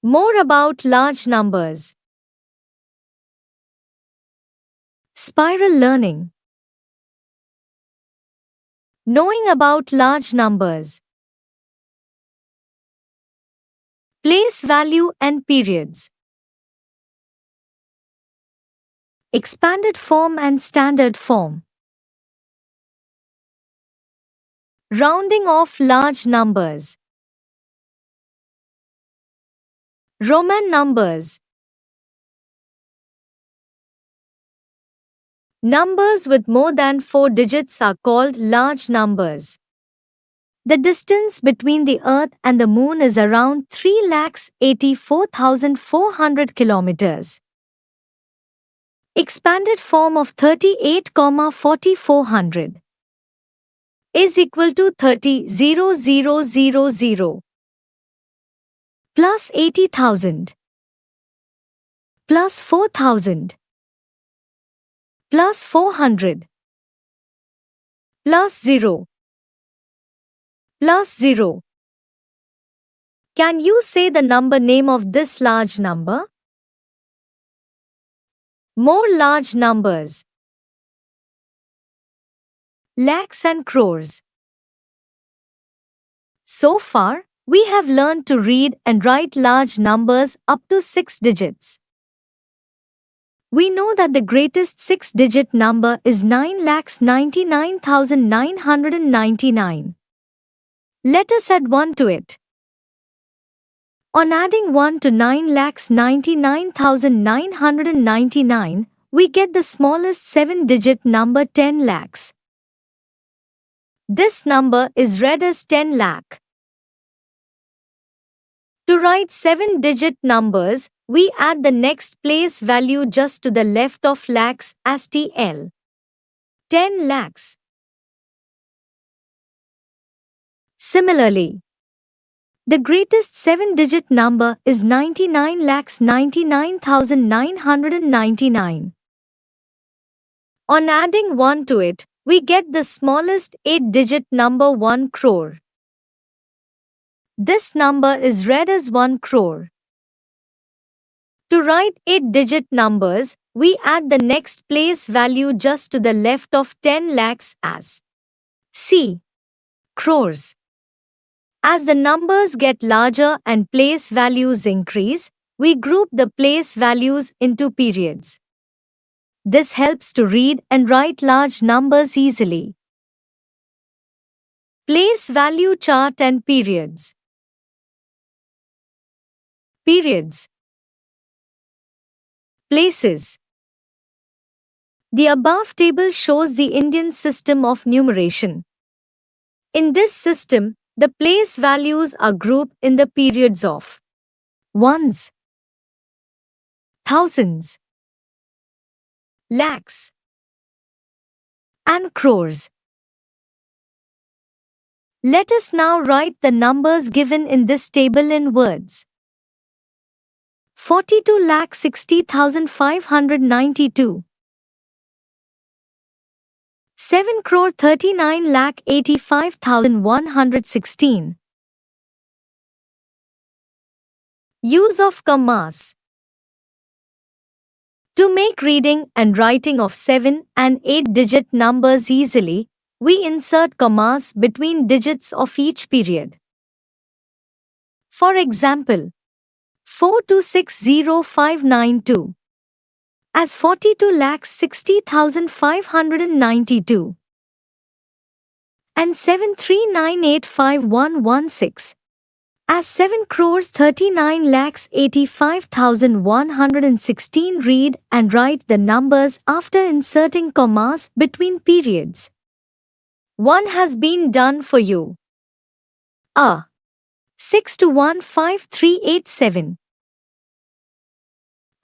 More about large numbers. Spiral learning. Knowing about large numbers. Place value and periods. Expanded form and standard form. Rounding off large numbers. Roman numbers. Numbers with more than 4 digits are called large numbers. The distance between the Earth and the Moon is around 3,84,400 kilometers. Expanded form of 38,4400 is equal to 30,000 plus 80,000 plus 4,000 plus 400 plus 0 plus 0. Can you say the number name of this large number? More large numbers. Lakhs and crores. So far, we have learned to read and write large numbers up to 6 digits. We know that the greatest 6-digit number is 9,99,999. Let us add 1 to it. On adding 1 to 9,99,999, we get the smallest 7-digit number 10 lakhs. This number is read as 10 lakh. To write 7-digit numbers, we add the next place value just to the left of lakhs as TL. 10 lakhs. Similarly, the greatest 7-digit number is 99,99,999. On adding 1 to it, we get the smallest 8-digit number 1 crore. This number is read as 1 crore. To write 8-digit numbers, we add the next place value just to the left of 10 lakhs as C. Crores. As the numbers get larger and place values increase, we group the place values into periods. This helps to read and write large numbers easily. Place value chart and periods. Periods. Places. The above table shows the Indian system of numeration. In this system, the place values are grouped in the periods of ones, thousands, lakhs, and crores. Let us now write the numbers given in this table in words. 42,60,592. 7,39,85,116. Use of commas. To make reading and writing of 7 and 8-digit numbers easily, we insert commas between digits of each period. For example, 42,60592 as 42,60,592 and 7,39,85,116 as 7,39,85,116. Read and write the numbers after inserting commas between periods. One has been done for you. 6 to 15387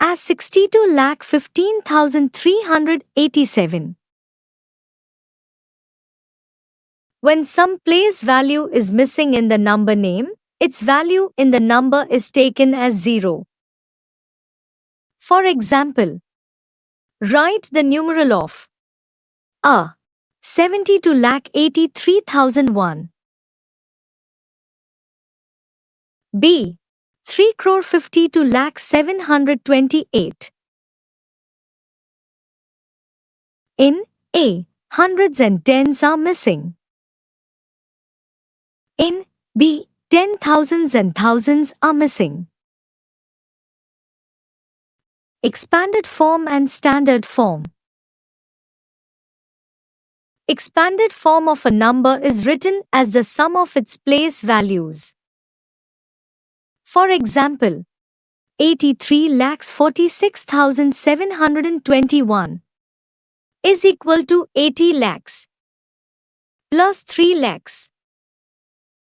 as 62,15,387. When some place value is missing in the number name, its value in the number is taken as 0. For example, write the numeral of 72,83,001. B. 3,52,728. In A, hundreds and tens are missing. In B, 10,000s and thousands are missing. Expanded form and standard form. Expanded form of a number is written as the sum of its place values. For example, 83,46,721 is equal to 80 lakhs plus 3 lakhs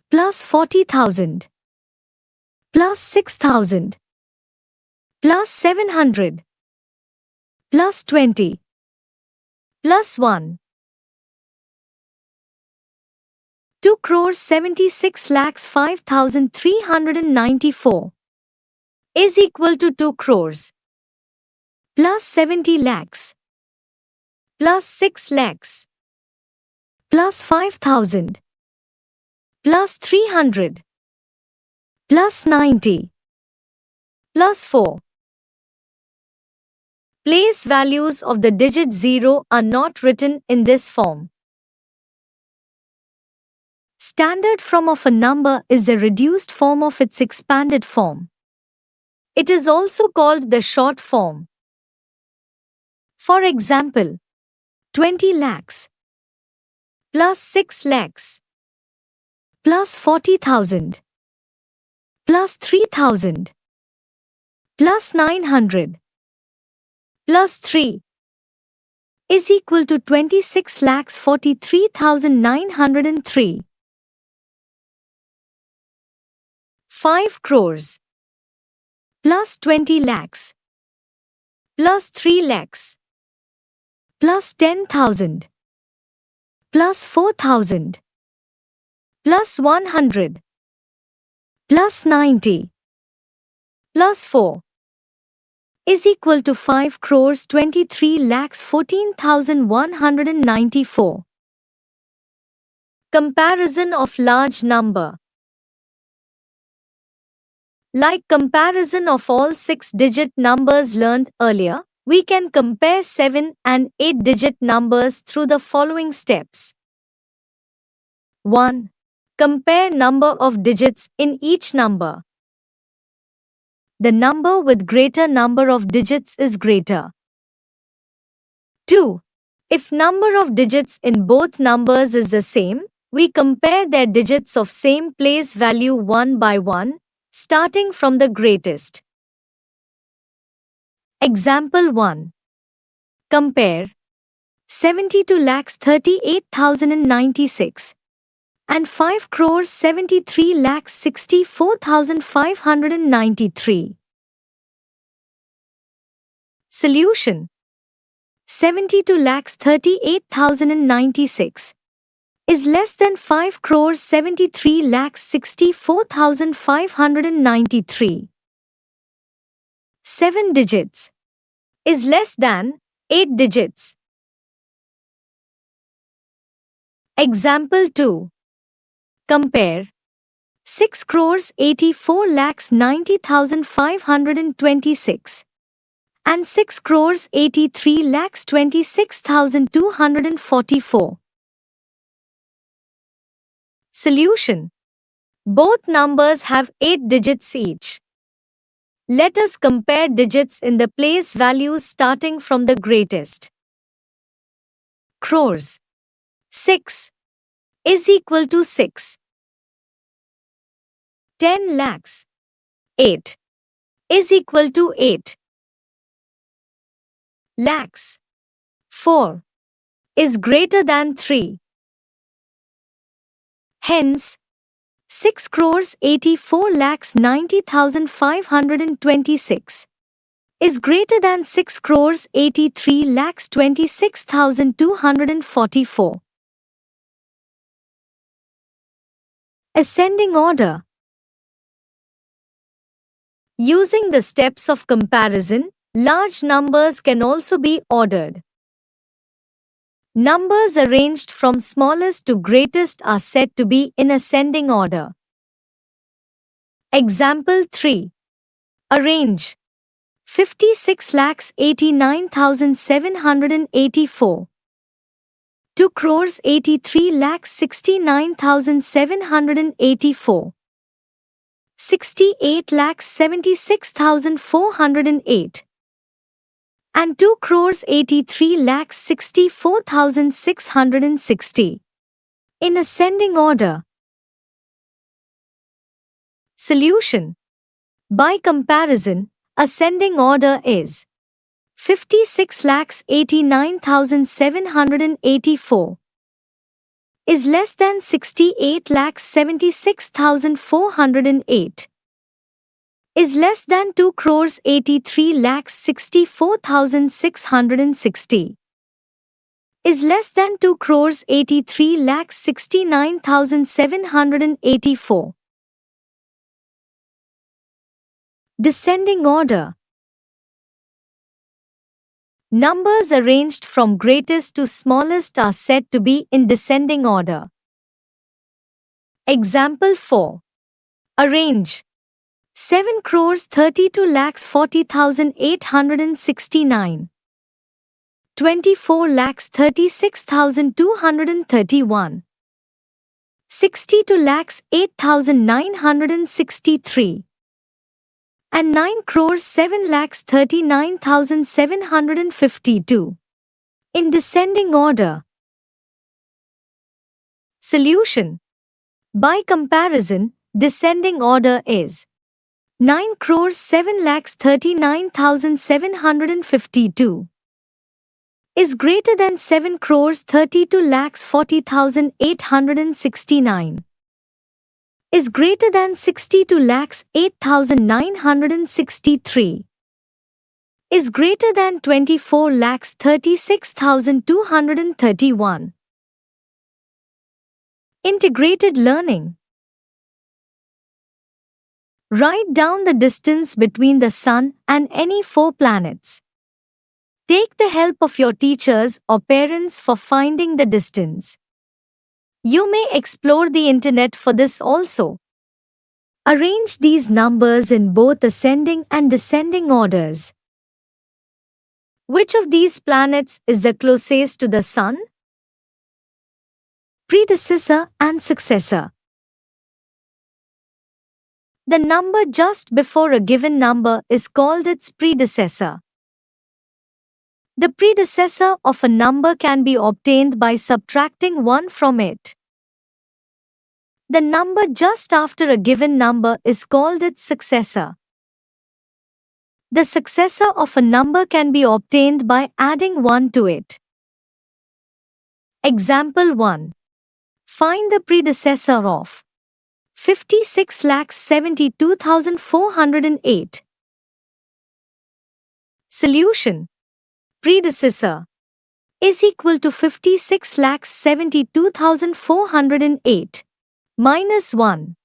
plus 40,000 plus 6,000 plus 700 plus 20 plus 1. 2,76,05,394 is equal to 2 crores plus 70 lakhs plus 6 lakhs plus 5,000 plus 300 plus 90 plus 4. Place values of the digit 0 are not written in this form. Standard form of a number is the reduced form of its expanded form. It is also called the short form. For example, 20 lakhs plus 6 lakhs plus 40,000 plus 3,000 plus 900 plus 3 is equal to 26,43,903. 5 crores plus 20 lakhs plus 3 lakhs plus 10,000 plus 4,000 plus 100 plus 90 plus 4 is equal to 5 crores 23 lakhs 14,194. Comparison of large number. Like comparison of all 6-digit numbers learned earlier, we can compare 7 and 8-digit numbers through the following steps. 1. Compare number of digits in each number. The number with greater number of digits is greater. 2. If number of digits in both numbers is the same, we compare their digits of same place value one by one, starting from the greatest. Example 1. Compare 72,38,096 and 5,73,64,593. Solution. 72,38,096 is less than 5,73,64,593. 7 digits is less than 8 digits. Example 2. Compare 6,84,90,526 and 6,83,26,244. Solution. Both numbers have 8 digits each. Let us compare digits in the place values starting from the greatest. Crores. 6 is equal to 6. 10 lakhs. 8 is equal to 8. Lakhs. 4 is greater than 3. Hence, 6,84,90,526 is greater than 6,83,26,244. Ascending order. Using the steps of comparison, large numbers can also be ordered. Numbers arranged from smallest to greatest are said to be in ascending order. Example 3. Arrange 56,89,784. 2,83,69,784. 68,76,408. And 2,83,64,660. In ascending order. Solution. By comparison, ascending order is 56,89,784 is less than 68,76,408 is less than 2,83,64,660 is less than 2,83,69,784. Descending order. Numbers arranged from greatest to smallest are said to be in descending order. Example 4. Arrange 7,32,40,869. 24,36,231. 62,08,963. And 9,07,39,752. In descending order. Solution. By comparison, descending order is 9,07,39,752 is greater than 7,32,40,869 is greater than 62,08,963 is greater than 24,36,231. Integrated learning. Write down the distance between the Sun and any 4 planets. Take the help of your teachers or parents for finding the distance. You may explore the internet for this also. Arrange these numbers in both ascending and descending orders. Which of these planets is the closest to the Sun? Predecessor and successor. The number just before a given number is called its predecessor. The predecessor of a number can be obtained by subtracting 1 from it. The number just after a given number is called its successor. The successor of a number can be obtained by adding 1 to it. Example 1. Find the predecessor of 56,72,408. Solution. Predecessor is equal to 56,72,408 minus 1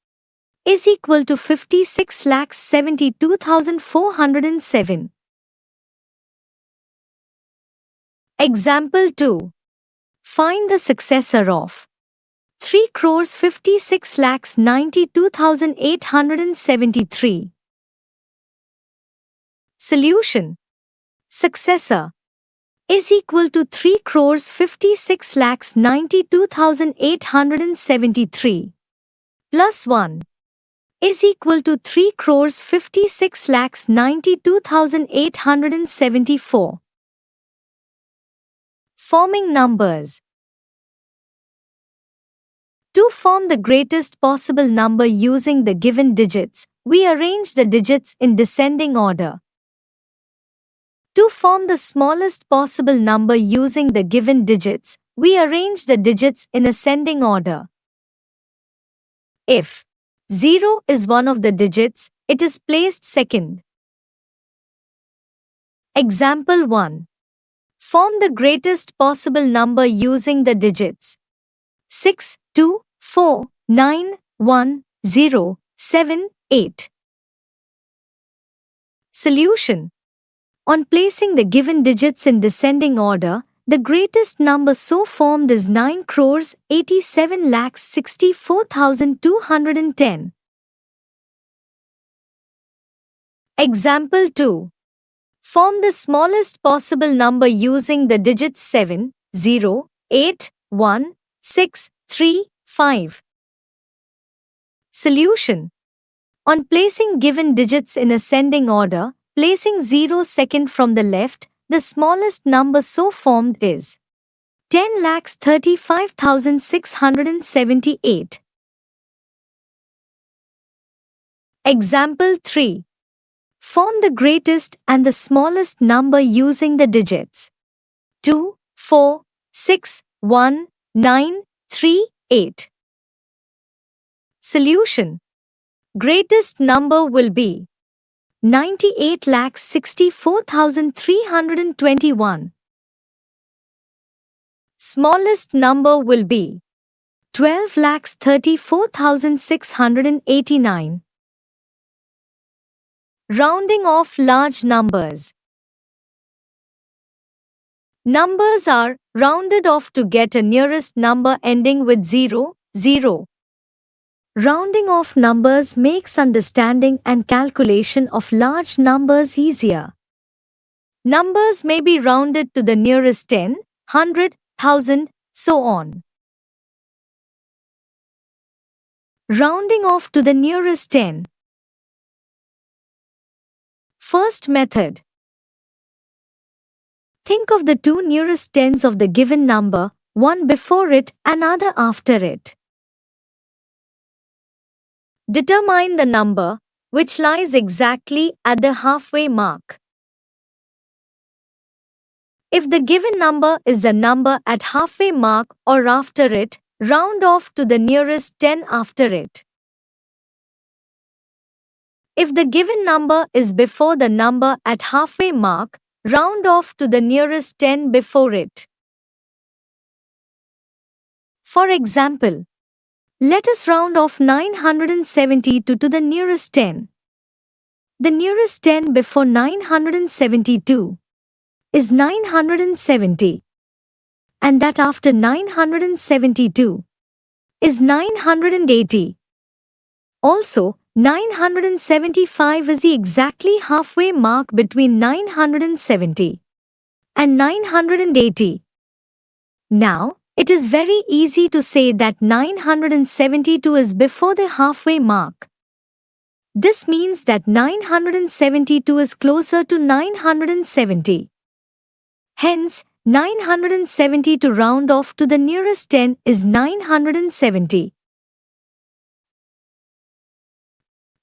is equal to 56,72,407. Example 2. Find the successor of 3,56,92,873. Solution. Successor is equal to 3,56,92,873 plus 1 is equal to 3,56,92,874. Forming numbers. To form the greatest possible number using the given digits, we arrange the digits in descending order. To form the smallest possible number using the given digits, we arrange the digits in ascending order. If 0 is one of the digits, it is placed second. Example 1. Form the greatest possible number using the digits 6, 2, 4, 9, 1, 0, 7, 8. Solution. On placing the given digits in descending order, the greatest number so formed is 9,87,64,210. Example 2. Form the smallest possible number using the digits 7, 0, 8, 1, 6, 3, 5. Solution. On placing given digits in ascending order, placing 0 second from the left, the smallest number so formed is 10,35,678. Example 3. Form the greatest and the smallest number using the digits 2, 4, 6, 1, 9, 3, 8. Solution. Greatest number will be 98,64,321. Smallest number will be 12,34,689. Rounding off large numbers. Numbers are rounded off to get a nearest number ending with 0, 0. Rounding off numbers makes understanding and calculation of large numbers easier. Numbers may be rounded to the nearest 10, 100, 1000, so on. Rounding off to the nearest 10. First method. Think of the two nearest tens of the given number, one before it and other after it. Determine the number which lies exactly at the halfway mark. If the given number is the number at halfway mark or after it, round off to the nearest 10 after it. If the given number is before the number at halfway mark, round off to the nearest 10 before it. For example, let us round off 972 to the nearest 10. The nearest 10 before 972 is 970, and that after 972 is 980. Also, 975 is the exactly halfway mark between 970 and 980. Now, it is very easy to say that 972 is before the halfway mark. This means that 972 is closer to 970. Hence, 970 to round off to the nearest 10 is 970.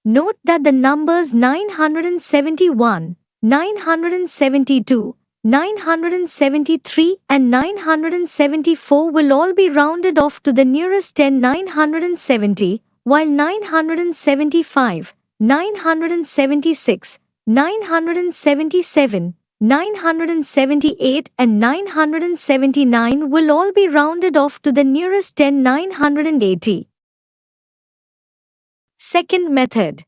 Note that the numbers 971, 972, 973 and 974 will all be rounded off to the nearest 10 970, while 975, 976, 977, 978 and 979 will all be rounded off to the nearest 10 980. Second method.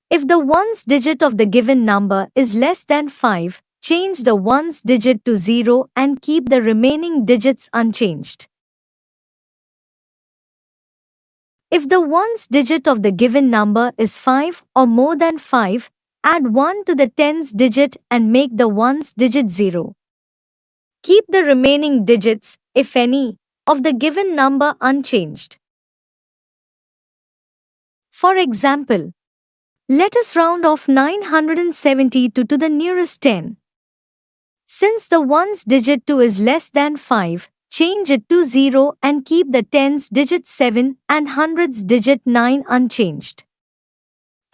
If the ones digit of the given number is less than 5, change the ones digit to 0 and keep the remaining digits unchanged. If the ones digit of the given number is 5 or more than 5, add 1 to the tens digit and make the ones digit 0. Keep the remaining digits, if any, of the given number unchanged. For example, let us round off 972 to the nearest 10. Since the ones digit 2 is less than 5, change it to 0 and keep the tens digit 7 and hundreds digit 9 unchanged.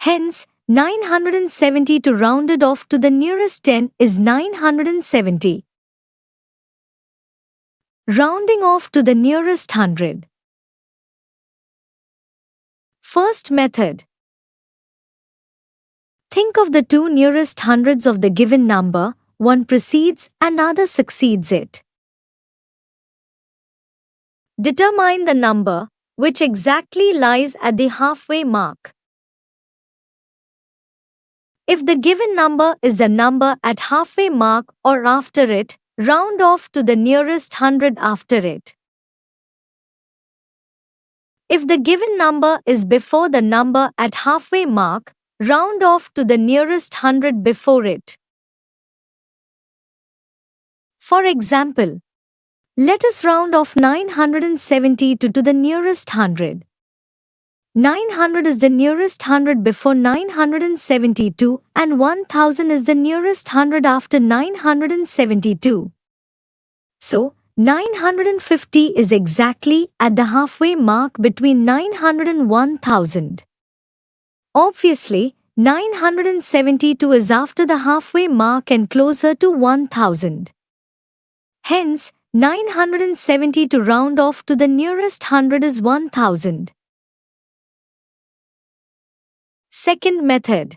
Hence, 970 to rounded off to the nearest 10 is 970. Rounding off to the nearest 100. First method. Think of the two nearest hundreds of the given number, one precedes and other succeeds it. Determine the number which exactly lies at the halfway mark. If the given number is the number at halfway mark or after it, round off to the nearest 100 after it. If the given number is before the number at halfway mark, round off to the nearest hundred before it. For example, let us round off 970 to the nearest hundred. 900 is the nearest hundred before 972 and 1000 is the nearest hundred after 972. So, 950 is exactly at the halfway mark between 900 and 1000. Obviously, 972 is after the halfway mark and closer to 1000. Hence, 970 to round off to the nearest hundred is 1000. Second method.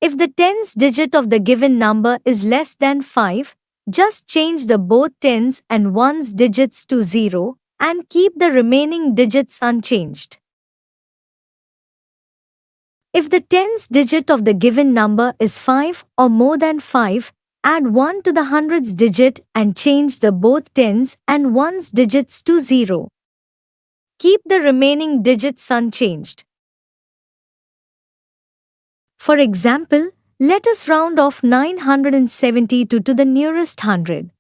If the tens digit of the given number is less than 5, just change the both tens and ones digits to 0 and keep the remaining digits unchanged. If the tens digit of the given number is 5 or more than 5, add 1 to the hundreds digit and change the both tens and ones digits to 0. Keep the remaining digits unchanged. For example, let us round off 972 to the nearest hundred.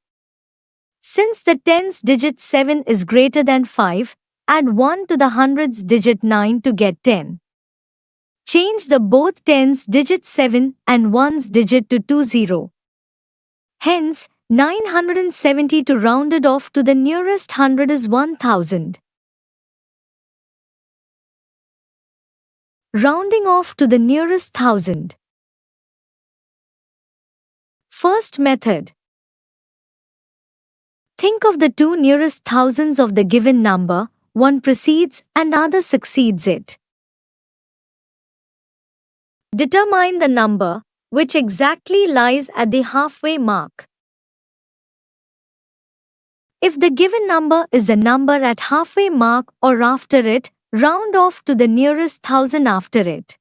Since the tens digit 7 is greater than 5, add 1 to the hundreds digit 9 to get 10. Change the both tens digit 7 and ones digit to 20. Hence, 970 to rounded off to the nearest hundred is 1000. Rounding off to the nearest thousand. First method. Think of the two nearest thousands of the given number, one precedes and other succeeds it. Determine the number which exactly lies at the halfway mark. If the given number is the number at halfway mark or after it, round off to the nearest thousand after it.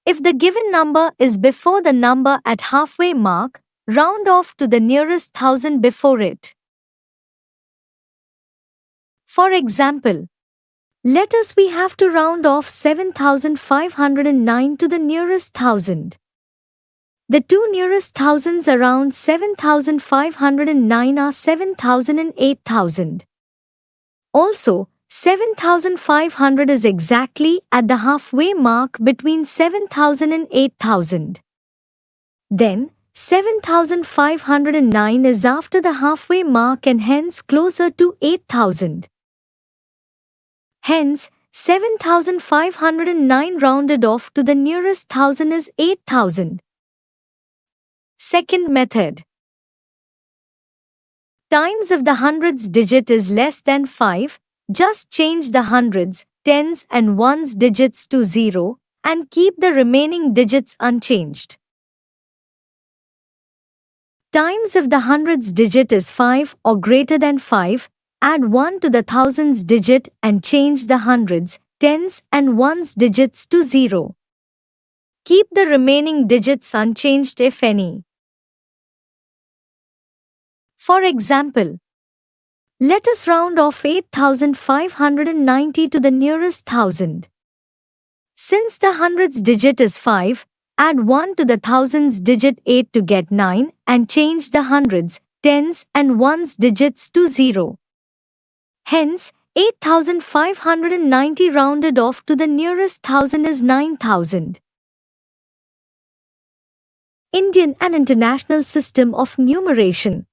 If the given number is before the number at halfway mark, round off to the nearest thousand before it. For example, let us we have to round off 7509 to the nearest thousand. The two nearest thousands around 7509 are 7000 and 8000. Also, 7500 is exactly at the halfway mark between 7000 and 8000. Then, 7509 is after the halfway mark and hence closer to 8000. Hence, 7509 rounded off to the nearest thousand is 8000. Second method. Times if the hundreds digit is less than 5, just change the hundreds, tens and ones digits to 0 and keep the remaining digits unchanged. Times if the hundreds digit is 5 or greater than 5, add 1 to the thousands digit and change the hundreds, tens and ones digits to 0. Keep the remaining digits unchanged if any. For example, let us round off 8590 to the nearest thousand. Since the hundreds digit is 5, add 1 to the thousands digit 8 to get 9 and change the hundreds, tens and ones digits to 0. Hence, 8590 rounded off to the nearest thousand is 9000. Indian and International System of Numeration.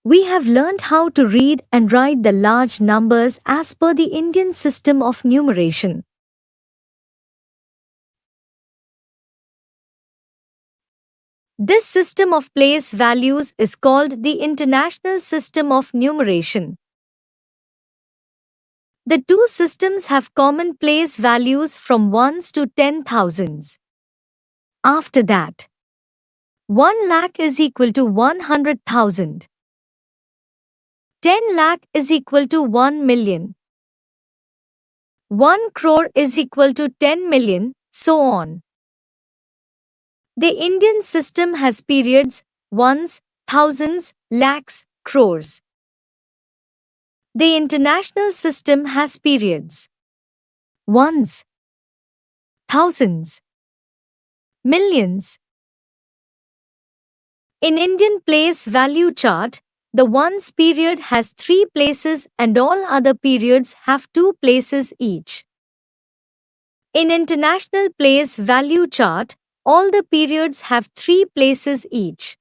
We have learnt how to read and write the large numbers as per the Indian system of numeration. This system of place values is called the International System of Numeration. The two systems have common place values from ones to 10,000s. After that, 1 lakh is equal to 100,000. 10 lakh is equal to 1 million. 1 crore is equal to 10 million, so on. The Indian system has periods, ones, thousands, lakhs, crores. The international system has periods: ones, thousands, millions. In Indian place value chart, the ones period has 3 places and all other periods have 2 places each. In international place value chart, all the periods have 3 places each.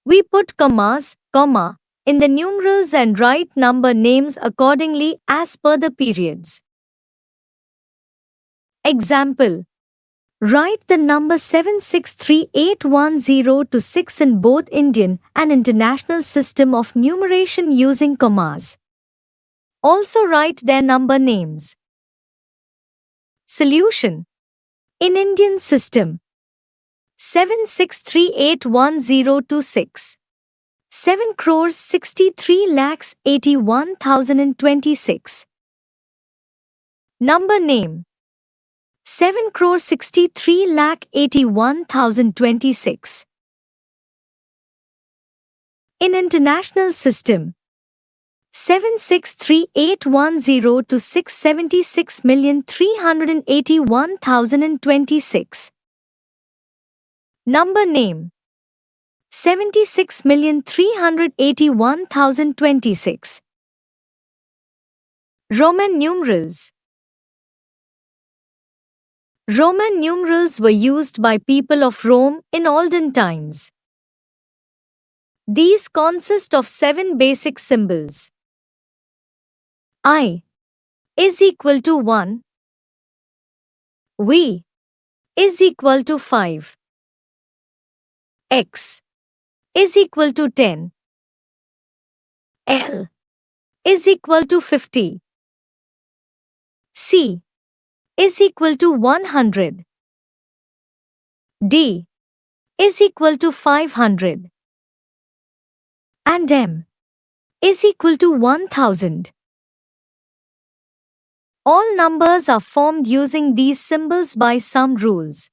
We put commas, comma, in the numerals and write number names accordingly as per the periods. Example: write the number 763,810 to 6 in both Indian and international system of numeration using commas. Also write their number names. Solution: in Indian system, 763,810 to 6. 7,63,81,026. Number name: 7,63,81,026. In international system, 763,810 to 676,381,026. Number name: 76,381,026. Roman numerals. Roman numerals were used by people of Rome in olden times. These consist of 7 basic symbols. I is equal to 1. V is equal to 5. X is equal to 10. L is equal to 50. C is equal to 100. D is equal to 500. And M is equal to 1000. All numbers are formed using these symbols by some rules.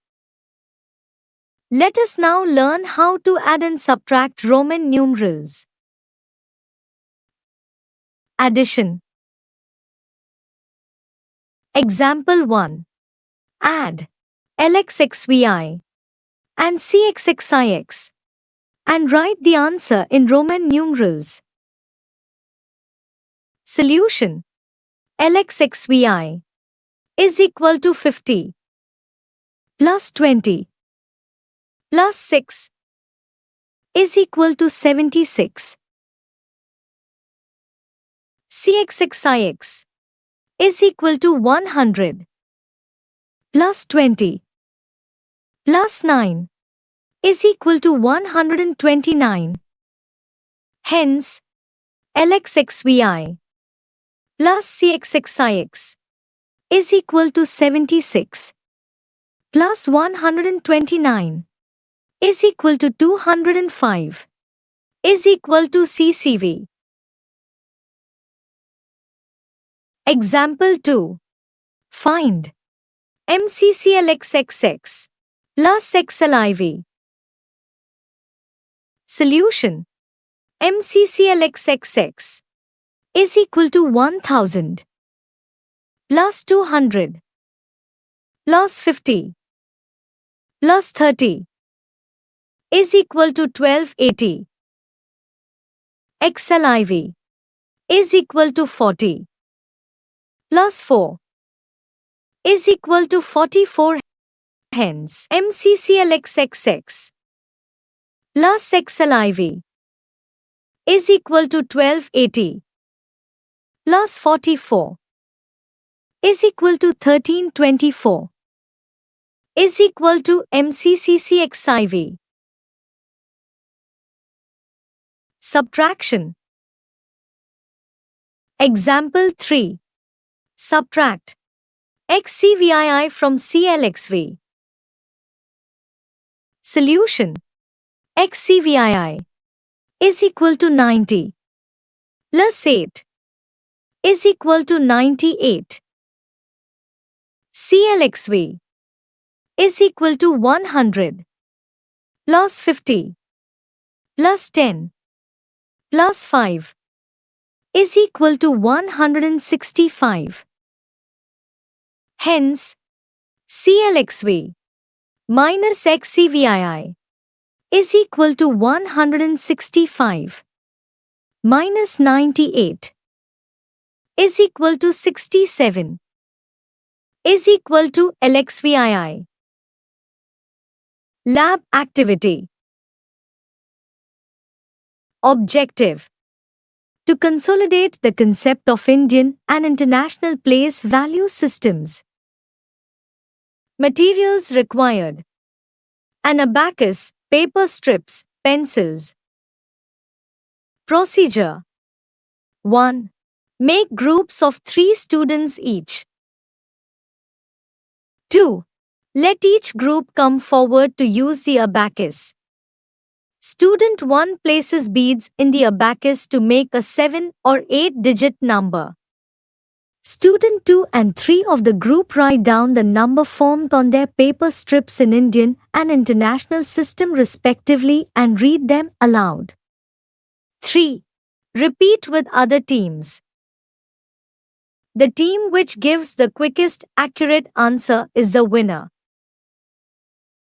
Let us now learn how to add and subtract Roman numerals. Addition. Example 1. Add LXXVI and CXXIX and write the answer in Roman numerals. Solution: LXXVI is equal to 50 plus 20 plus 6 is equal to 76. CXXIX is equal to 100 plus 20 plus 9 is equal to 129. Hence, LXXVI plus CXXIX is equal to 76 plus 129 is equal to 205 is equal to CCV. Example 2. Find MCCLXXX plus XLIV. Solution: MCCLXXX is equal to 1000 plus 200 plus 50 plus 30 is equal to 1280. XLIV is equal to 40 plus 4 is equal to 44. Hence, MCCLXXX plus XLIV is equal to 1280 plus 44 is equal to 1324 is equal to MCCCXIV. Subtraction. Example 3. Subtract XCVII from CLXV. Solution: XCVII is equal to 90 plus 8 is equal to 98. CLXV is equal to 100 plus 50 plus 10 plus 5 is equal to 165. Hence, CLXV minus XCVII is equal to 165 minus 98 is equal to 67 is equal to LXVII. Lab activity. Objective: to consolidate the concept of Indian and international place value systems. Materials required: an abacus, paper strips, pencils. Procedure: 1. Make groups of 3 students each. 2. Let each group come forward to use the abacus. Student 1 places beads in the abacus to make a 7 or 8-digit number. Student 2 and 3 of the group write down the number formed on their paper strips in Indian and international system respectively and read them aloud. 3. Repeat with other teams. The team which gives the quickest accurate answer is the winner.